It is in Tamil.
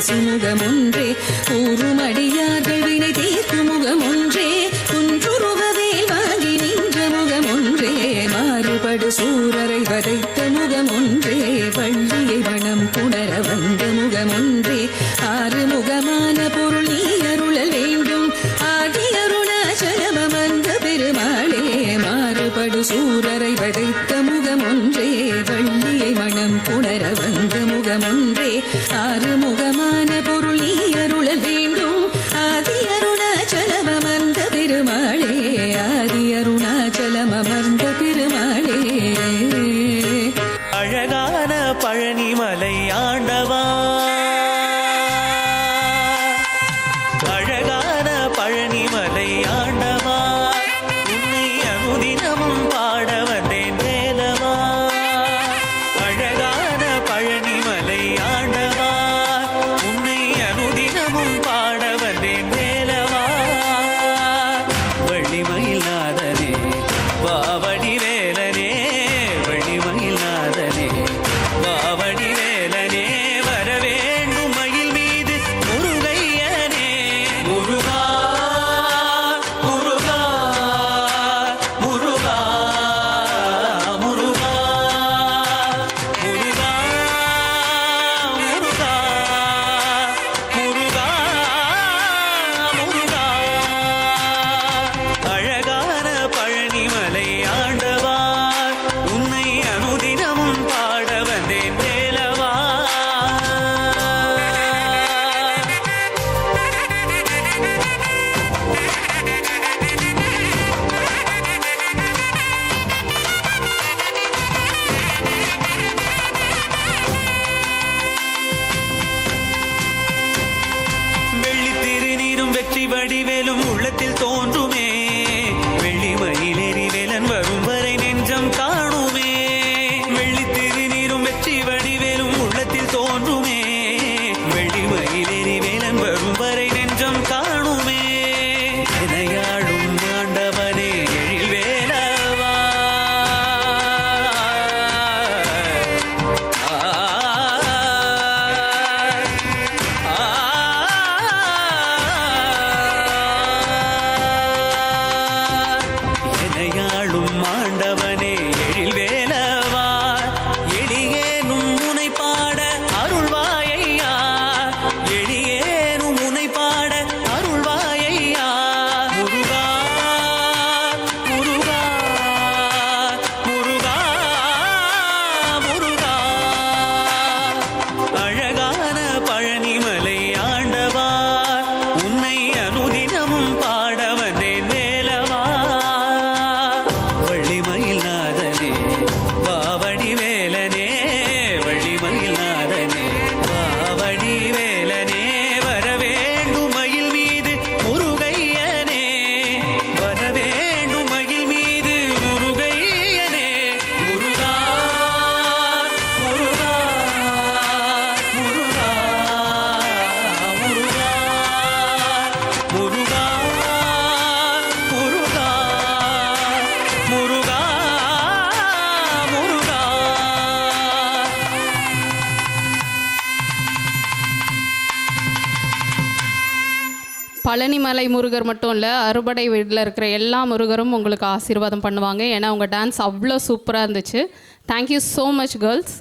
பேசுமுகம் ஒன்றே கூறுமடியார்கள் வினை தீர்க்கும் முகம் ஒன்றே குன்றுருவவே வாங்கி நின்ற முகம் ஒன்றே மாறுபடு சூரரை வதைத்த முகம் ஒன்றே வள்ளியை வனம் புணர வந்த முகம் ஒன்றே ஆறுமுகமான பொருள் நீ அருளல் வேண்டும் ஆதி அருணாச்சலம் வந்த பெருமாளே மாறுபடு சூரரை வதைத்த முகம் ஒன்றே வள்ளியை மனம் புணர வந்த முகம் ஒன்றே ஆறுமுகமான பொருள் நீ அருளல் வேண்டும் ஆதி அருணாச்சலம் அமர்ந்த பெருமாளே ஆதி அருணாச்சலம் அமர்ந்த பெருமாளே அழகான பழனிமலை ஆண்டவா அழகான பழனிமலை ஆண்டவா உன்னை அனுதினமும் பாட வந்தேன் வேலவா அழகான பழனிமலை ஆண்டவா உன்னை அனுதினமும் பாட வந்தேன் வேலவா வள்ளிமயில் நாதனே வாவடி வேலனே வள்ளிமயில் நாதனே வாவடி வேலனே வர வேண்டும் மயில் மீது முருகையனே முருகா முருகா முருகா முருகா முருகா முருகா முருகா முருகா அழகான பழனிமலை ஆண்டவா உன்னை அனுதினமும் பாட வந்தேன் வேலவா வெள்ளி திருநீரும் வெற்றி வடிவேலும் உள்ளத்தில் தோன்றுமே வெள்ளி மயிலேறி வேலன் வரும் வரை நெஞ்சம் காணுமே வெள்ளி திருநீரும் வெற்றி வடிவேலும் உள்ளத்தில் தோன்றுமே வெள்ளி மயிலேறி வேலன் வரும் வரை நெஞ்சம் காணுமே இணையாளும் ஆண்டவனே எழில் வேலவா எனையாளும் ஆண்டவனே எழில் வேலவா எளியேனும் முனை பாட அருள்வாயையா எளியேனும் முனை பாட அருள்வாயையா முருகா முருகா முருகா முருகா அழகான பழனிமலை ஆண்டவா உன்னை அனுதினமும் பாட வந்தேன் வேலவா வள்ளிமயில் நாதனே வாவடி வேலனே வள்ளிமயில் நாதனே வாவடி வேலனே வர வேண்டும் மயில் மீது முருகையனே வர வேண்டும் மயில் மீது முருகையனே முருகா முருகா முருகா முருகா முருகா முருகா முருகா முருகா பழனிமலை முருகர் மட்டும் இல்லை, அறுபடை வீட்டில் இருக்கிற எல்லா முருகரும் உங்களுக்கு ஆசீர்வாதம் பண்ணுவாங்க. ஏன்னா உங்கள் டான்ஸ் அவ்வளோ சூப்பராக இருந்துச்சு. Thank you so much girls.